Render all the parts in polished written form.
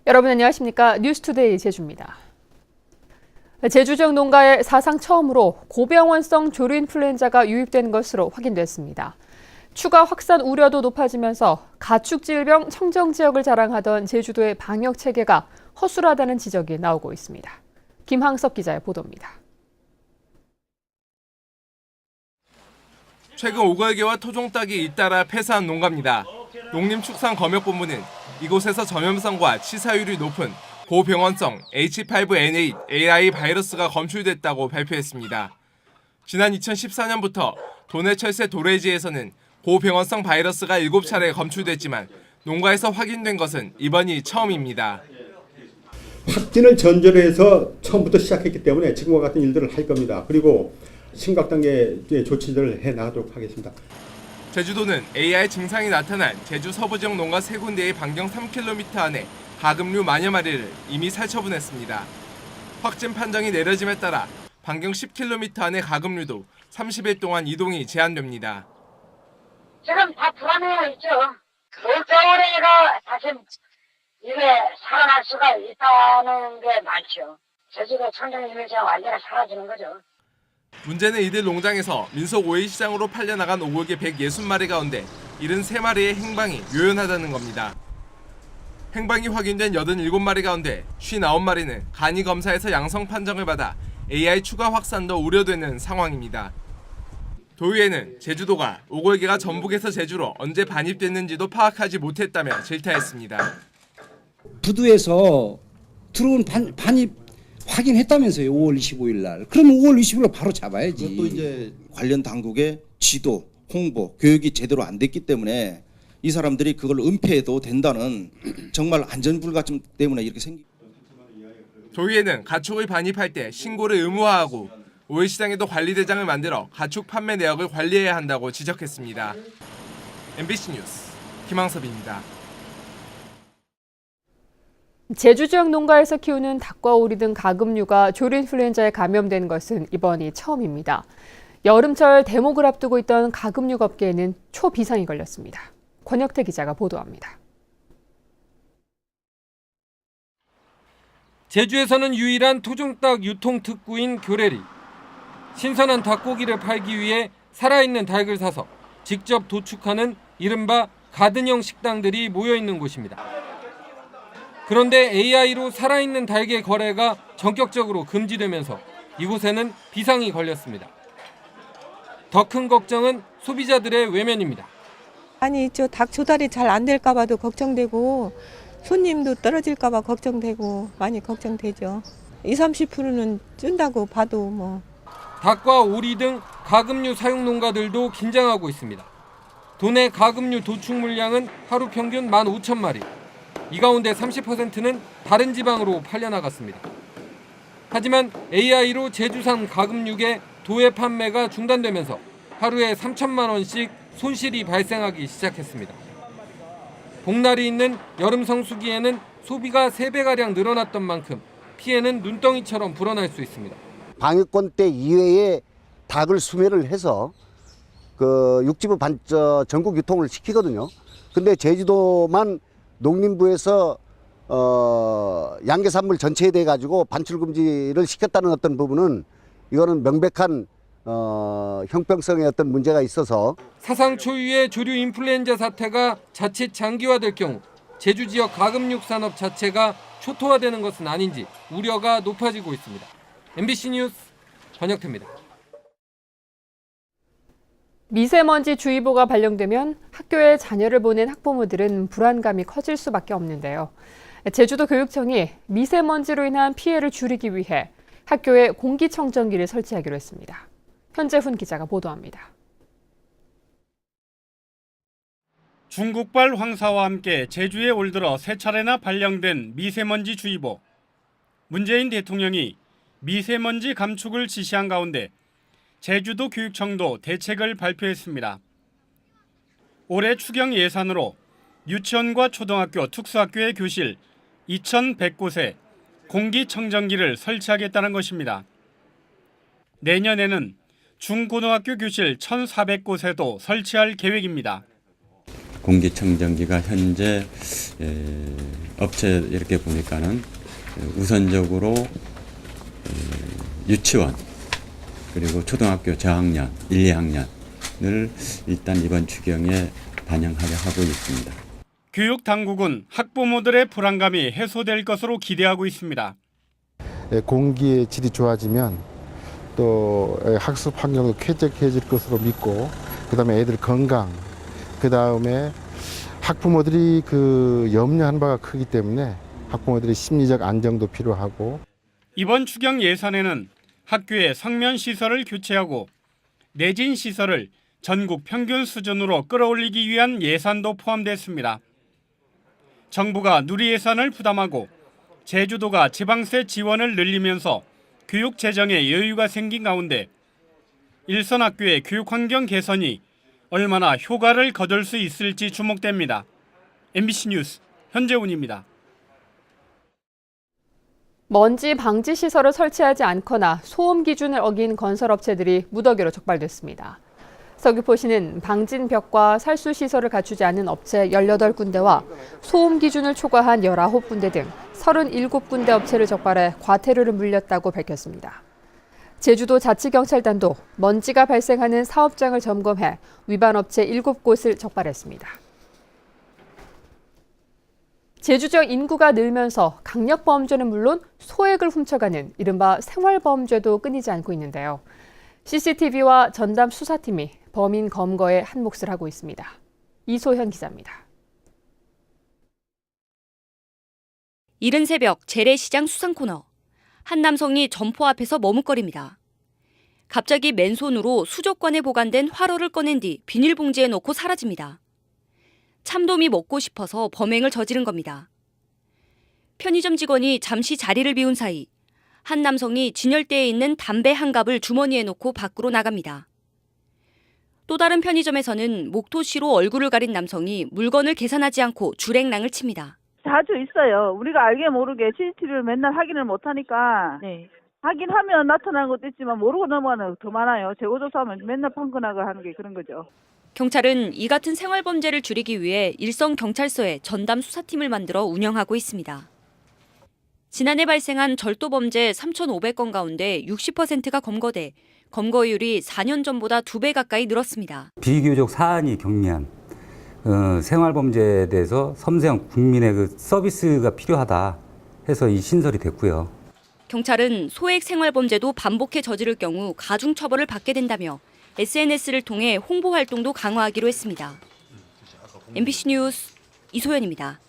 여러분 안녕하십니까? 뉴스투데이 제주입니다. 제주 지역 농가에 사상 처음으로 고병원성 조류인플루엔자가 유입된 것으로 확인됐습니다. 추가 확산 우려도 높아지면서 가축질병 청정 지역을 자랑하던 제주도의 방역 체계가 허술하다는 지적이 나오고 있습니다. 김항석 기자의 보도입니다. 최근 5월 개와 토종 닭이 잇따라 폐사한 농가입니다. 농림축산검역본부는 이곳에서 전염성과 치사율이 높은 고병원성 H5N8 AI 바이러스가 검출됐다고 발표했습니다. 지난 2014년부터 도내철새 도래지에서는 고병원성 바이러스가 7차례 검출됐지만 농가에서 확인된 것은 이번이 처음입니다. 확진을 전제로 해서 처음부터 시작했기 때문에 지금과 같은 일들을 할 겁니다. 그리고 심각 단계의 조치들을 해 나가도록 하겠습니다. 제주도는 AI 증상이 나타난 제주 서부 지역 농가 3군데의 반경 3km 안에 가금류 만여 마리를 이미 살처분했습니다. 확진 판정이 내려짐에 따라 반경 10km 안의 가금류도 30일 동안 이동이 제한됩니다. 지금 다 불안해 있죠. 겨울에가 사실 이게 살아날 수가 있다는 게 많죠. 제주도 청정 이미지가 완전히 사라지는 거죠. 문제는 이들 농장에서 민속 오일시장으로 팔려나간 오골개 160마리 가운데 73마리의 행방이 묘연하다는 겁니다. 행방이 확인된 87마리 가운데 59마리는 간이 검사에서 양성 판정을 받아 AI 추가 확산도 우려되는 상황입니다. 도의회는 제주도가 오골개가 전북에서 제주로 언제 반입됐는지도 파악하지 못했다며 질타했습니다. 부두에서 들어온 반입 확인했다면서요. 5월 25일 날. 그러면 5월 25일 날 바로 잡아야지. 또 이제 관련 당국의 지도, 홍보, 교육이 제대로 안 됐기 때문에 이 사람들이 그걸 은폐해도 된다는 정말 안전불가증 때문에 이렇게 생긴. 도의회는 가축을 반입할 때 신고를 의무화하고 오일시장에도 관리대장을 만들어 가축 판매 내역을 관리해야 한다고 지적했습니다. MBC 뉴스 김항섭입니다. 제주 지역 농가에서 키우는 닭과 오리 등 가금류가 조류인플루엔자에 감염된 것은 이번이 처음입니다. 여름철 대목을 앞두고 있던 가금류 업계에는 초비상이 걸렸습니다. 권혁태 기자가 보도합니다. 제주에서는 유일한 토종닭 유통 특구인 교래리. 신선한 닭고기를 팔기 위해 살아있는 닭을 사서 직접 도축하는 이른바 가든형 식당들이 모여있는 곳입니다. 그런데 AI로 살아있는 닭의 거래가 전격적으로 금지되면서 이곳에는 비상이 걸렸습니다. 더 큰 걱정은 소비자들의 외면입니다. 아니 저 닭 조달이 잘 안 될까 봐도 걱정되고 손님도 떨어질까 봐 걱정되고 많이 걱정되죠. 20-30%는 준다고 봐도 뭐. 닭과 오리 등 가금류 사육 농가들도 긴장하고 있습니다. 도내 가금류 도축 물량은 하루 평균 15,000마리. 이 가운데 30%는 다른 지방으로 팔려나갔습니다. 하지만 AI로 제주산 가금육의 도외 판매가 중단되면서 하루에 3천만 원씩 손실이 발생하기 시작했습니다. 복날이 있는 여름 성수기에는 소비가 3배가량 늘어났던 만큼 피해는 눈덩이처럼 불어날 수 있습니다. 방역권 때 이외에 닭을 수매를 해서 그 육지부 전국 유통을 시키거든요. 근데 제주도만 농림부에서 양계산물 전체에 대해 가지고 반출 금지를 시켰다는 어떤 부분은 이거는 명백한 형평성의 어떤 문제가 있어서 사상 초유의 조류 인플루엔자 사태가 자칫 장기화될 경우 제주 지역 가금육 산업 자체가 초토화되는 것은 아닌지 우려가 높아지고 있습니다. MBC 뉴스 권혁태입니다. 미세먼지 주의보가 발령되면 학교에 자녀를 보낸 학부모들은 불안감이 커질 수밖에 없는데요. 제주도 교육청이 미세먼지로 인한 피해를 줄이기 위해 학교에 공기청정기를 설치하기로 했습니다. 현재훈 기자가 보도합니다. 중국발 황사와 함께 제주에 올 들어 3차례나 발령된 미세먼지 주의보. 문재인 대통령이 미세먼지 감축을 지시한 가운데 제주도 교육청도 대책을 발표했습니다. 올해 추경 예산으로 유치원과 초등학교, 특수학교의 교실 2,100곳에 공기청정기를 설치하겠다는 것입니다. 내년에는 중고등학교 교실 1,400곳에도 설치할 계획입니다. 공기청정기가 현재 업체 이렇게 보니까는 우선적으로 유치원 그리고 초등학교 저학년 1, 2학년을 일단 이번 추경에 반영하려 하고 있습니다. 교육 당국은 학부모들의 불안감이 해소될 것으로 기대하고 있습니다. 공기의 질이 좋아지면 또 학습 환경도 쾌적해질 것으로 믿고, 그다음에 애들 건강, 그다음에 학부모들이 염려하는 바가 크기 때문에 학부모들의 심리적 안정도 필요하고. 이번 추경 예산에는 학교의 성면 시설을 교체하고 내진 시설을 전국 평균 수준으로 끌어올리기 위한 예산도 포함됐습니다. 정부가 누리 예산을 부담하고 제주도가 지방세 지원을 늘리면서 교육 재정에 여유가 생긴 가운데 일선 학교의 교육 환경 개선이 얼마나 효과를 거둘 수 있을지 주목됩니다. MBC 뉴스 현재훈입니다. 먼지 방지 시설을 설치하지 않거나 소음 기준을 어긴 건설업체들이 무더기로 적발됐습니다. 서귀포시는 방진 벽과 살수 시설을 갖추지 않은 업체 18군데와 소음 기준을 초과한 19군데 등 37군데 업체를 적발해 과태료를 물렸다고 밝혔습니다. 제주도 자치경찰단도 먼지가 발생하는 사업장을 점검해 위반 업체 7곳을 적발했습니다. 제주 지역 인구가 늘면서 강력범죄는 물론 소액을 훔쳐가는 이른바 생활범죄도 끊이지 않고 있는데요. CCTV와 전담 수사팀이 범인 검거에 한몫을 하고 있습니다. 이소현 기자입니다. 이른 새벽 재래시장 수상 코너. 한 남성이 점포 앞에서 머뭇거립니다. 갑자기 맨손으로 수족관에 보관된 화로를 꺼낸 뒤 비닐봉지에 넣고 사라집니다. 참돔이 먹고 싶어서 범행을 저지른 겁니다. 편의점 직원이 잠시 자리를 비운 사이 한 남성이 진열대에 있는 담배 한 갑을 주머니에 넣고 밖으로 나갑니다. 또 다른 편의점에서는 목토시로 얼굴을 가린 남성이 물건을 계산하지 않고 줄행랑을 칩니다. 자주 있어요. 우리가 알게 모르게 CCTV를 맨날 확인을 못하니까 확인하면 나타나는 것도 있지만 모르고 넘어가는 것도 더 많아요. 재고조사하면 맨날 판건하고 하는 게 그런 거죠. 경찰은 이 같은 생활범죄를 줄이기 위해 일선경찰서에 전담 수사팀을 만들어 운영하고 있습니다. 지난해 발생한 절도범죄 3,500건 가운데 60%가 검거돼 검거율이 4년 전보다 2배 가까이 늘었습니다. 비교적 사안이 경미한 생활범죄에 대해서 섬세한 국민의 서비스가 필요하다 해서 이 신설이 됐고요. 경찰은 소액 생활범죄도 반복해 저지를 경우 가중처벌을 받게 된다며 SNS를 통해 홍보 활동도 강화하기로 했습니다. MBC 뉴스 이소연입니다.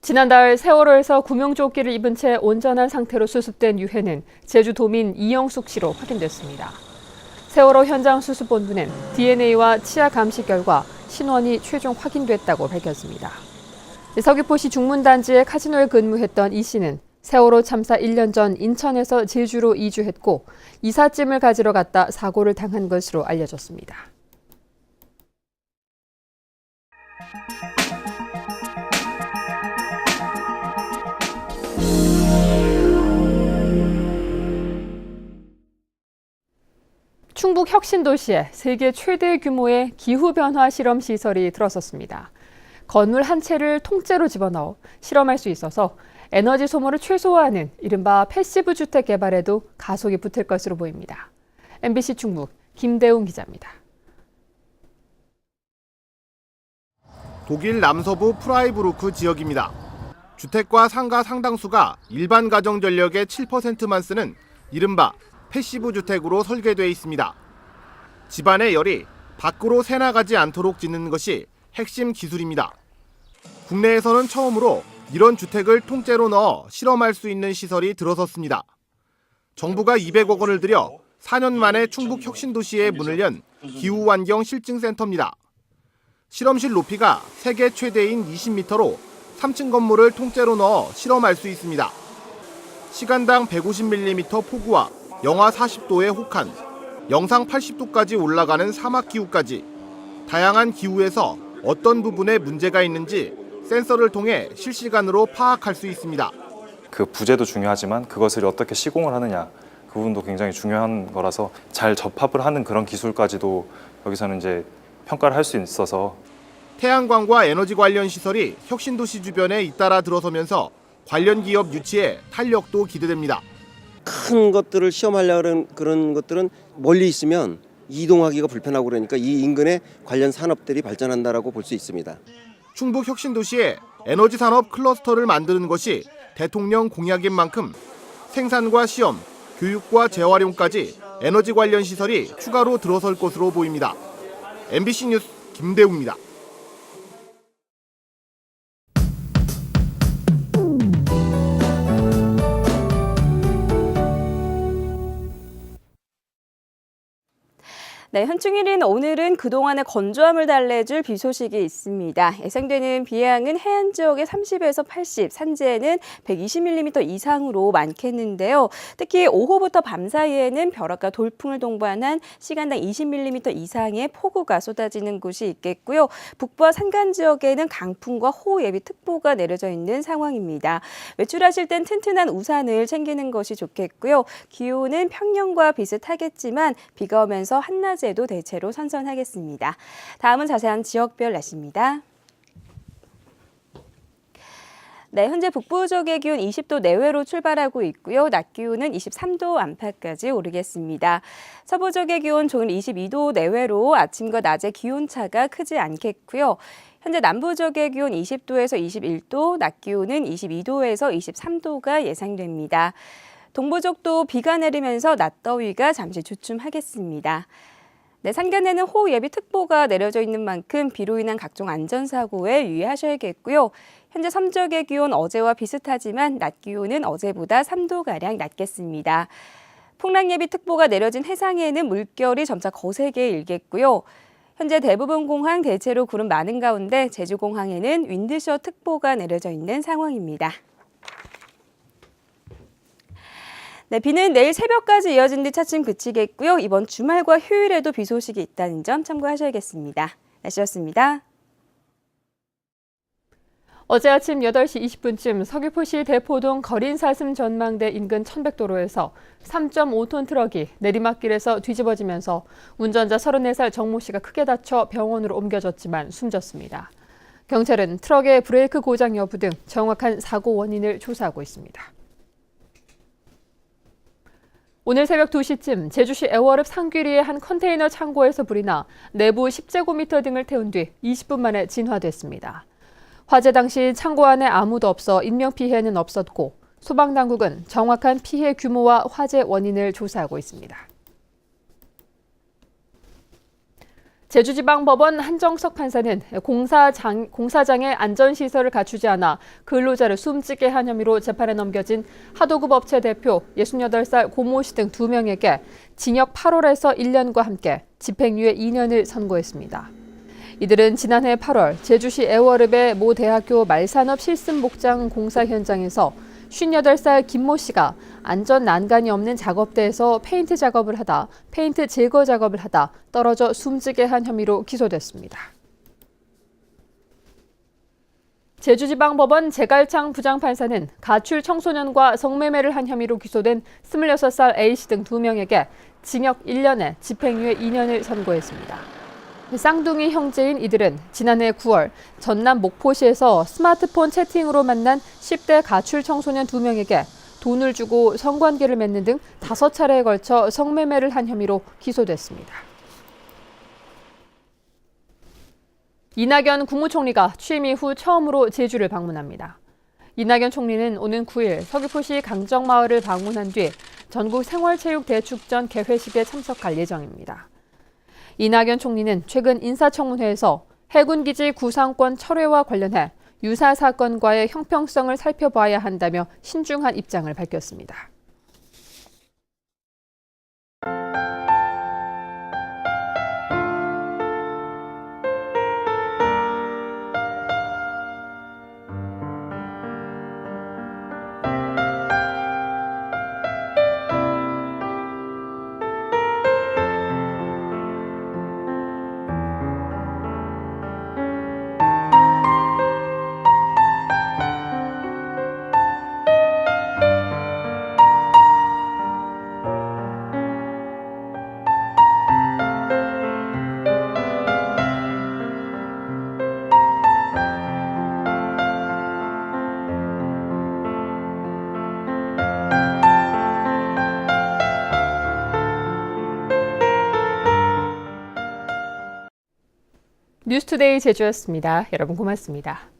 지난달 세월호에서 구명조끼를 입은 채 온전한 상태로 수습된 유해는 제주도민 이영숙 씨로 확인됐습니다. 세월호 현장 수습본부는 DNA와 치아 감식 결과 신원이 최종 확인됐다고 밝혔습니다. 서귀포시 중문단지의 카지노에 근무했던 이 씨는 세월호 참사 1년 전 인천에서 제주로 이주했고 이삿짐을 가지러 갔다 사고를 당한 것으로 알려졌습니다. 충북 혁신도시에 세계 최대 규모의 기후변화 실험 시설이 들어섰습니다. 건물 한 채를 통째로 집어넣어 실험할 수 있어서 에너지 소모를 최소화하는 이른바 패시브 주택 개발에도 가속이 붙을 것으로 보입니다. MBC 충북 김대웅 기자입니다. 독일 남서부 프라이부르크 지역입니다. 주택과 상가 상당수가 일반 가정 전력의 7%만 쓰는 이른바 패시브 주택으로 설계되어 있습니다. 집안의 열이 밖으로 새나가지 않도록 짓는 것이 핵심 기술입니다. 국내에서는 처음으로 이런 주택을 통째로 넣어 실험할 수 있는 시설이 들어섰습니다. 정부가 200억 원을 들여 4년 만에 충북 혁신도시에 문을 연 기후환경 실증센터입니다. 실험실 높이가 세계 최대인 20m로 3층 건물을 통째로 넣어 실험할 수 있습니다. 시간당 150mm 폭우와 영하 40도의 혹한, 영상 80도까지 올라가는 사막 기후까지 다양한 기후에서 어떤 부분에 문제가 있는지 센서를 통해 실시간으로 파악할 수 있습니다. 그 부재도 중요하지만 그것을 어떻게 시공을 하느냐 그 부분도 굉장히 중요한 거라서 잘 접합을 하는 그런 기술까지도 여기서는 이제 평가를 할 수 있어서 태양광과 에너지 관련 시설이 혁신도시 주변에 잇따라 들어서면서 관련 기업 유치에 탄력도 기대됩니다. 큰 것들을 시험하려는 그런 것들은 멀리 있으면 이동하기가 불편하고 그러니까 이 인근에 관련 산업들이 발전한다라고 볼 수 있습니다. 충북 혁신도시에 에너지 산업 클러스터를 만드는 것이 대통령 공약인 만큼 생산과 시험, 교육과 재활용까지 에너지 관련 시설이 추가로 들어설 것으로 보입니다. MBC 뉴스 김대우입니다. 네, 현충일인 오늘은 그동안의 건조함을 달래줄 비 소식이 있습니다. 예상되는 비양은 해안 지역에 30에서 80, 산지에는 120mm 이상으로 많겠는데요. 특히 오후부터 밤 사이에는 벼락과 돌풍을 동반한 시간당 20mm 이상의 폭우가 쏟아지는 곳이 있겠고요. 북부와 산간 지역에는 강풍과 호우 예비 특보가 내려져 있는 상황입니다. 외출하실 땐 튼튼한 우산을 챙기는 것이 좋겠고요. 기온은 평년과 비슷하겠지만 비가 오면서 한낮 에도 대체로 선선하겠습니다. 다음은 자세한 지역별 날씨입니다. 네, 현재 북부 지역의 기온 20도 내외로 출발하고 있고요. 낮 기온은 23도 안팎까지 오르겠습니다. 서부 지역의 기온 종일 22도 내외로 아침과 낮의 기온차가 크지 않겠고요. 현재 남부 지역의 기온 20도에서 21도, 낮 기온은 22도에서 23도가 예상됩니다. 동부 지역도 비가 내리면서 낮더위가 잠시 주춤하겠습니다. 네, 산간에는 호우 예비 특보가 내려져 있는 만큼 비로 인한 각종 안전사고에 유의하셔야겠고요. 현재 섬 지역의 기온 어제와 비슷하지만 낮 기온은 어제보다 3도가량 낮겠습니다. 풍랑 예비 특보가 내려진 해상에는 물결이 점차 거세게 일겠고요. 현재 대부분 공항 대체로 구름 많은 가운데 제주공항에는 윈드셔 특보가 내려져 있는 상황입니다. 네, 비는 내일 새벽까지 이어진 뒤 차츰 그치겠고요. 이번 주말과 휴일에도 비 소식이 있다는 점 참고하셔야겠습니다. 날씨였습니다. 어제 아침 8시 20분쯤 서귀포시 대포동 거린사슴 전망대 인근 천백도로에서 3.5톤 트럭이 내리막길에서 뒤집어지면서 운전자 34살 정모 씨가 크게 다쳐 병원으로 옮겨졌지만 숨졌습니다. 경찰은 트럭의 브레이크 고장 여부 등 정확한 사고 원인을 조사하고 있습니다. 오늘 새벽 2시쯤 제주시 애월읍 상귀리의 한 컨테이너 창고에서 불이 나 내부 10제곱미터 등을 태운 뒤 20분 만에 진화됐습니다. 화재 당시 창고 안에 아무도 없어 인명피해는 없었고 소방당국은 정확한 피해 규모와 화재 원인을 조사하고 있습니다. 제주지방법원 한정석 판사는 공사장에 안전시설을 갖추지 않아 근로자를 숨지게 한 혐의로 재판에 넘겨진 하도급 업체 대표 68살 고모 씨 등 2명에게 징역 8월에서 1년과 함께 집행유예 2년을 선고했습니다. 이들은 지난해 8월 제주시 애월읍의 모 대학교 말산업 실습 목장 공사 현장에서 58살 김모 씨가 안전 난간이 없는 작업대에서 페인트 작업을 하다 페인트 제거 작업을 하다 떨어져 숨지게 한 혐의로 기소됐습니다. 제주지방법원 제갈창 부장판사는 가출 청소년과 성매매를 한 혐의로 기소된 26살 A씨 등 2명에게 징역 1년에 집행유예 2년을 선고했습니다. 쌍둥이 형제인 이들은 지난해 9월 전남 목포시에서 스마트폰 채팅으로 만난 10대 가출 청소년 2명에게 돈을 주고 성관계를 맺는 등 5차례에 걸쳐 성매매를 한 혐의로 기소됐습니다. 이낙연 국무총리가 취임 이후 처음으로 제주를 방문합니다. 이낙연 총리는 오는 9일 서귀포시 강정마을을 방문한 뒤 전국 생활체육대축전 개회식에 참석할 예정입니다. 이낙연 총리는 최근 인사청문회에서 해군기지 구상권 철회와 관련해 유사 사건과의 형평성을 살펴봐야 한다며 신중한 입장을 밝혔습니다. 뉴스투데이 제주였습니다. 여러분 고맙습니다.